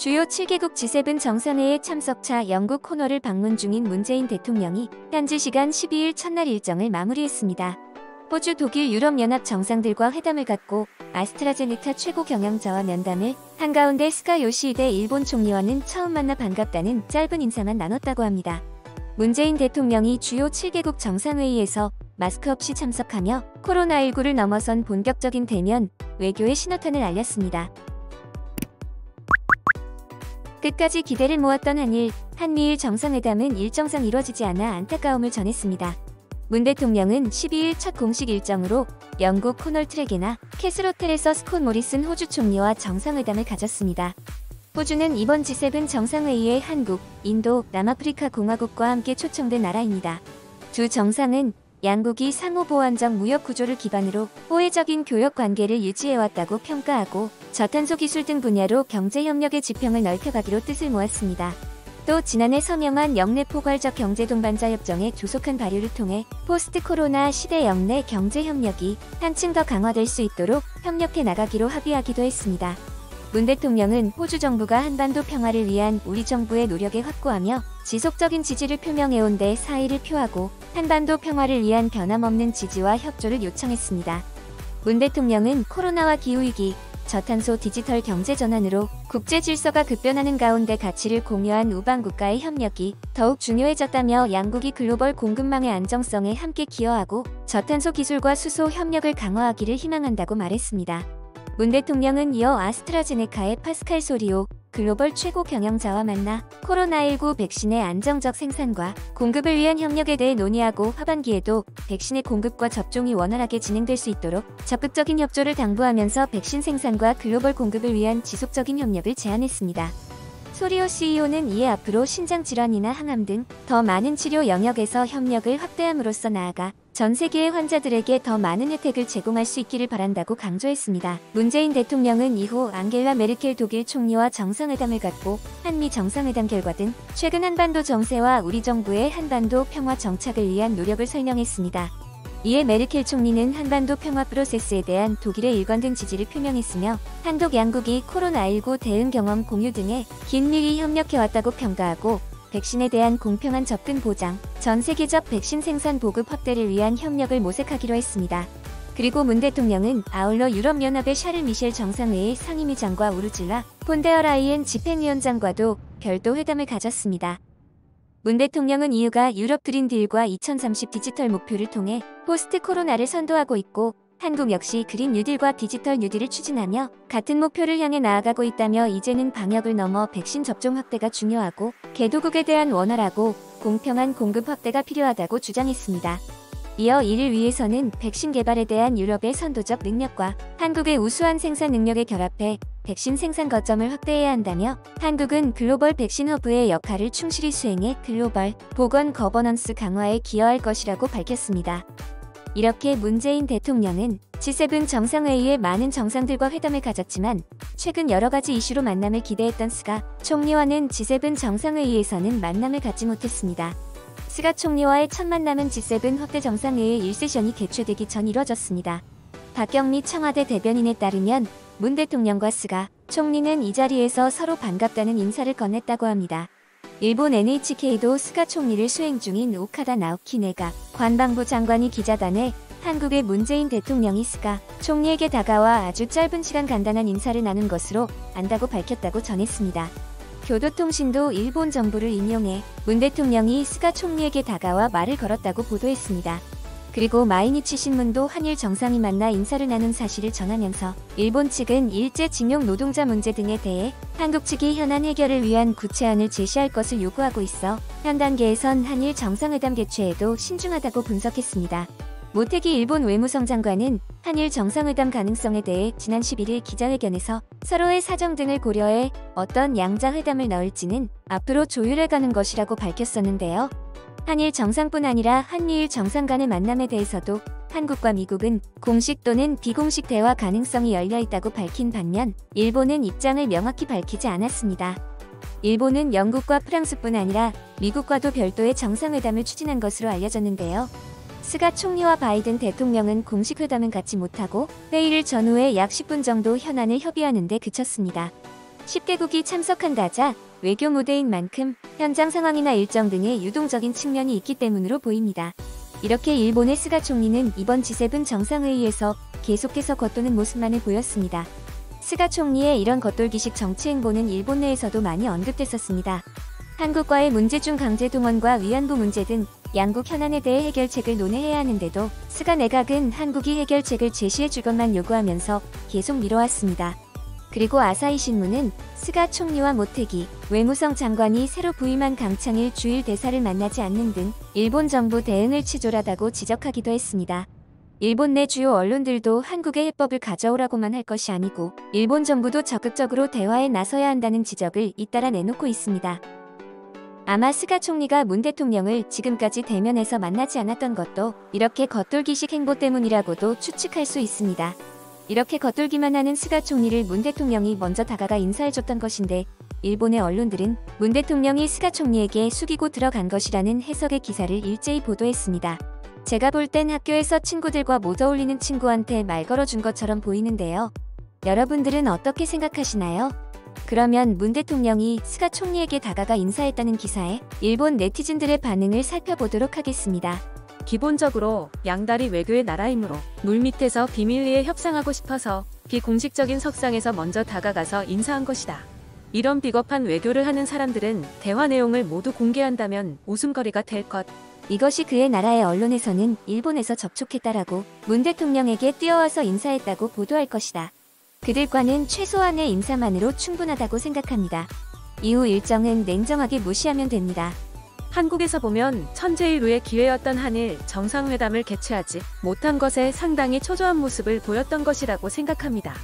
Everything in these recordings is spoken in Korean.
주요 7개국 G7 정상회의 참석차 영국 코너를 방문 중인 문재인 대통령이 현지 시간 12일 첫날 일정을 마무리했습니다. 호주, 독일, 유럽연합 정상들과 회담을 갖고 아스트라제네카 최고 경영자와 면담을 한가운데 스가 요시히데 일본 총리와는 처음 만나 반갑다는 짧은 인사만 나눴다고 합니다. 문재인 대통령이 주요 7개국 정상회의에서 마스크 없이 참석하며 코로나19를 넘어선 본격적인 대면 외교의 신호탄을 알렸습니다. 끝까지 기대를 모았던 한미일 정상회담은 일정상 이뤄지지 않아 안타까움을 전했습니다. 문 대통령은 12일 첫 공식 일정으로 영국 코널 트랙이나 캐슬 호텔에서 스콧 모리슨 호주 총리와 정상회담을 가졌습니다. 호주는 이번 G7 정상회의에 한국, 인도, 남아프리카 공화국과 함께 초청된 나라입니다. 두 정상은 양국이 상호보완적 무역 구조를 기반으로 호혜적인 교역 관계를 유지해왔다고 평가하고 저탄소 기술 등 분야로 경제협력의 지평을 넓혀가기로 뜻을 모았습니다. 또 지난해 서명한 영내 포괄적 경제 동반자 협정의 조속한 발효를 통해 포스트 코로나 시대 영내 경제협력이 한층 더 강화될 수 있도록 협력해 나가기로 합의하기도 했습니다. 문 대통령은 호주 정부가 한반도 평화를 위한 우리 정부의 노력에 확고하며 지속적인 지지를 표명해온 데 사의를 표하고 한반도 평화를 위한 변함없는 지지와 협조를 요청했습니다. 문 대통령은 코로나와 기후위기, 저탄소 디지털 경제 전환으로 국제 질서가 급변하는 가운데 가치를 공유한 우방국가의 협력이 더욱 중요해졌다며 양국이 글로벌 공급망의 안정성에 함께 기여하고 저탄소 기술과 수소 협력을 강화하기를 희망한다고 말했습니다. 문 대통령은 이어 아스트라제네카의 파스칼 소리오 글로벌 최고 경영자와 만나 코로나19 백신의 안정적 생산과 공급을 위한 협력에 대해 논의하고 하반기에도 백신의 공급과 접종이 원활하게 진행될 수 있도록 적극적인 협조를 당부하면서 백신 생산과 글로벌 공급을 위한 지속적인 협력을 제안했습니다. 소리오 CEO는 이에 앞으로 신장질환이나 항암 등 더 많은 치료 영역에서 협력을 확대함으로써 나아가 전 세계의 환자들에게 더 많은 혜택을 제공할 수 있기를 바란다고 강조했습니다. 문재인 대통령은 이후 앙겔라 메르켈 독일 총리와 정상회담을 갖고 한미 정상회담 결과 등 최근 한반도 정세와 우리 정부의 한반도 평화 정착을 위한 노력을 설명했습니다. 이에 메르켈 총리는 한반도 평화 프로세스에 대한 독일의 일관된 지지를 표명했으며 한독 양국이 코로나19 대응 경험 공유 등에 긴밀히 협력해왔다고 평가하고 백신에 대한 공평한 접근 보장, 전 세계적 백신 생산 보급 확대를 위한 협력을 모색하기로 했습니다. 그리고 문 대통령은 아울러 유럽연합의 샤를 미셸 정상회의 상임위장과 우르줄라 폰데어라이엔 집행위원장과도 별도 회담을 가졌습니다. 문 대통령은 이유가 유럽 그린딜과 2030 디지털 목표를 통해 포스트 코로나를 선도하고 있고 한국 역시 그린 뉴딜과 디지털 뉴딜을 추진하며 같은 목표를 향해 나아가고 있다며 이제는 방역을 넘어 백신 접종 확대가 중요하고 개도국에 대한 원활하고 공평한 공급 확대가 필요하다고 주장했습니다. 이어 이를 위해서는 백신 개발에 대한 유럽의 선도적 능력과 한국의 우수한 생산 능력에 결합해 백신 생산 거점을 확대해야 한다며 한국은 글로벌 백신 허브의 역할을 충실히 수행해 글로벌 보건 거버넌스 강화에 기여할 것이라고 밝혔습니다. 이렇게 문재인 대통령은 G7 정상회의에 많은 정상들과 회담을 가졌지만 최근 여러가지 이슈로 만남을 기대했던 스가 총리와는 G7 정상회의에서는 만남을 갖지 못했습니다. 스가 총리와의 첫 만남은 G7 확대 정상회의 1세션이 개최되기 전 이뤄졌습니다. 박경미 청와대 대변인에 따르면 문 대통령과 스가 총리는 이 자리에서 서로 반갑다는 인사를 건넸다고 합니다. 일본 NHK도 스가 총리를 수행 중인 오카다 나오키 내각 관방부 장관이 기자단에 한국의 문재인 대통령이 스가 총리에게 다가와 아주 짧은 시간 간단한 인사를 나눈 것으로 안다고 밝혔다고 전했습니다. 교도통신도 일본 정부를 인용해 문 대통령이 스가 총리에게 다가와 말을 걸었다고 보도했습니다. 그리고 마이니치 신문도 한일 정상이 만나 인사를 나눈 사실을 전하면서 일본 측은 일제징용 노동자 문제 등에 대해 한국 측이 현안 해결을 위한 구체안을 제시할 것을 요구하고 있어 현 단계에선 한일 정상회담 개최에도 신중하다고 분석했습니다. 모테기 일본 외무성 장관은 한일 정상회담 가능성에 대해 지난 11일 기자회견에서 서로의 사정 등을 고려해 어떤 양자회담을 넣을지는 앞으로 조율해가는 것이라고 밝혔었는데요. 한일 정상뿐 아니라 한미일 정상 간의 만남에 대해서도 한국과 미국은 공식 또는 비공식 대화 가능성이 열려있다고 밝힌 반면 일본은 입장을 명확히 밝히지 않았습니다. 일본은 영국과 프랑스뿐 아니라 미국과도 별도의 정상회담을 추진한 것으로 알려졌는데요. 스가 총리와 바이든 대통령은 공식 회담은 갖지 못하고 회의를 전후에 약 10분 정도 현안을 협의하는 데 그쳤습니다. 10개국이 참석한다자 외교 무대인 만큼 현장 상황이나 일정 등의 유동적인 측면이 있기 때문으로 보입니다. 이렇게 일본의 스가 총리는 이번 G7 정상회의에서 계속해서 겉도는 모습만을 보였습니다. 스가 총리의 이런 겉돌기식 정치 행보는 일본 내에서도 많이 언급됐었습니다. 한국과의 문제 중 강제 동원과 위안부 문제 등 양국 현안에 대해 해결책을 논의해야 하는데도 스가 내각은 한국이 해결책을 제시해줄 것만 요구하면서 계속 미뤄왔습니다. 그리고 아사히 신문은 스가 총리와 모테기 외무성 장관이 새로 부임한 강창일 주일 대사를 만나지 않는 등 일본 정부 대응을 치졸하다고 지적하기도 했습니다. 일본 내 주요 언론들도 한국의 해법을 가져오라고만 할 것이 아니고 일본 정부도 적극적으로 대화에 나서야 한다는 지적을 잇따라 내놓고 있습니다. 아마 스가 총리가 문 대통령을 지금까지 대면에서 만나지 않았던 것도 이렇게 겉돌기식 행보 때문이라고도 추측할 수 있습니다. 이렇게 겉돌기만 하는 스가 총리를 문 대통령이 먼저 다가가 인사해줬던 것인데 일본의 언론들은 문 대통령이 스가 총리에게 숙이고 들어간 것이라는 해석의 기사를 일제히 보도했습니다. 제가 볼 땐 학교에서 친구들과 못 어울리는 친구한테 말 걸어준 것처럼 보이는데요. 여러분들은 어떻게 생각하시나요? 그러면 문 대통령이 스가 총리에게 다가가 인사했다는 기사에 일본 네티즌들의 반응을 살펴보도록 하겠습니다. 기본적으로 양다리 외교의 나라이므로 물밑에서 비밀리에 협상하고 싶어서 비공식적인 석상에서 먼저 다가가서 인사한 것이다. 이런 비겁한 외교를 하는 사람들은 대화 내용을 모두 공개한다면 웃음거리가 될 것. 이것이 그의 나라의 언론에서는 일본에서 접촉했다라고 문 대통령에게 뛰어와서 인사했다고 보도할 것이다. 그들과는 최소한의 인사만으로 충분하다고 생각합니다. 이후 일정은 냉정하게 무시하면 됩니다. 한국에서 보면 천재일루의 기회였던 한일 정상회담을 개최하지 못한 것에 상당히 초조한 모습을 보였던 것이라고 생각합니다.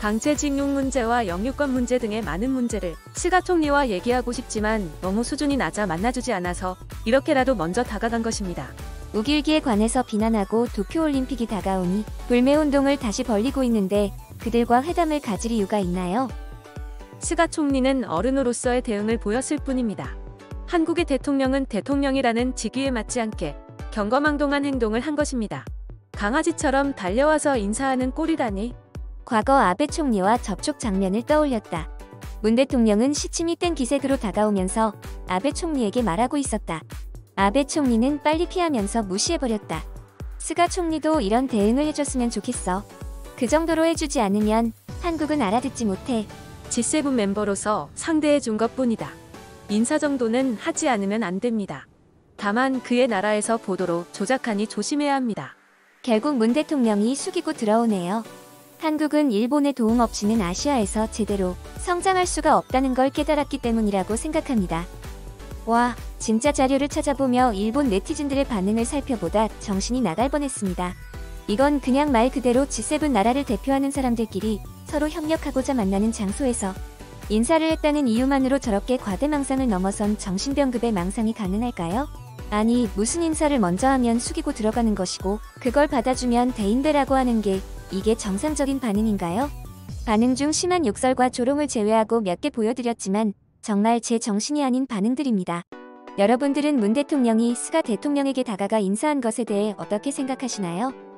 강제징용 문제와 영유권 문제 등의 많은 문제를 스가 총리와 얘기하고 싶지만 너무 수준이 낮아 만나주지 않아서 이렇게라도 먼저 다가간 것입니다. 우길기에 관해서 비난하고 도쿄올림픽이 다가오니 불매운동을 다시 벌이고 있는데 그들과 회담을 가질 이유가 있나요? 스가 총리는 어른으로서의 대응을 보였을 뿐입니다. 한국의 대통령은 대통령이라는 직위에 맞지 않게 경거망동한 행동을 한 것입니다. 강아지처럼 달려와서 인사하는 꼴이라니. 과거 아베 총리와 접촉 장면을 떠올렸다. 문 대통령은 시침이 뗀 기색으로 다가오면서 아베 총리에게 말하고 있었다. 아베 총리는 빨리 피하면서 무시해버렸다. 스가 총리도 이런 대응을 해줬으면 좋겠어. 그 정도로 해주지 않으면 한국은 알아듣지 못해. G7 멤버로서 상대해준 것뿐이다. 인사 정도는 하지 않으면 안 됩니다. 다만 그의 나라에서 보도로 조작하니 조심해야 합니다. 결국 문 대통령이 숙이고 들어오네요. 한국은 일본의 도움 없이는 아시아에서 제대로 성장할 수가 없다는 걸 깨달았기 때문이라고 생각합니다. 와, 진짜 자료를 찾아보며 일본 네티즌들의 반응을 살펴보다 정신이 나갈 뻔했습니다. 이건 그냥 말 그대로 G7 나라를 대표하는 사람들끼리 서로 협력하고자 만나는 장소에서 인사를 했다는 이유만으로 저렇게 과대망상을 넘어선 정신병급의 망상이 가능할까요? 아니, 무슨 인사를 먼저 하면 숙이고 들어가는 것이고 그걸 받아주면 대인배라고 하는 게 이게 정상적인 반응인가요? 반응 중 심한 욕설과 조롱을 제외하고 몇 개 보여드렸지만 정말 제 정신이 아닌 반응들입니다. 여러분들은 문 대통령이 스가 대통령에게 다가가 인사한 것에 대해 어떻게 생각하시나요?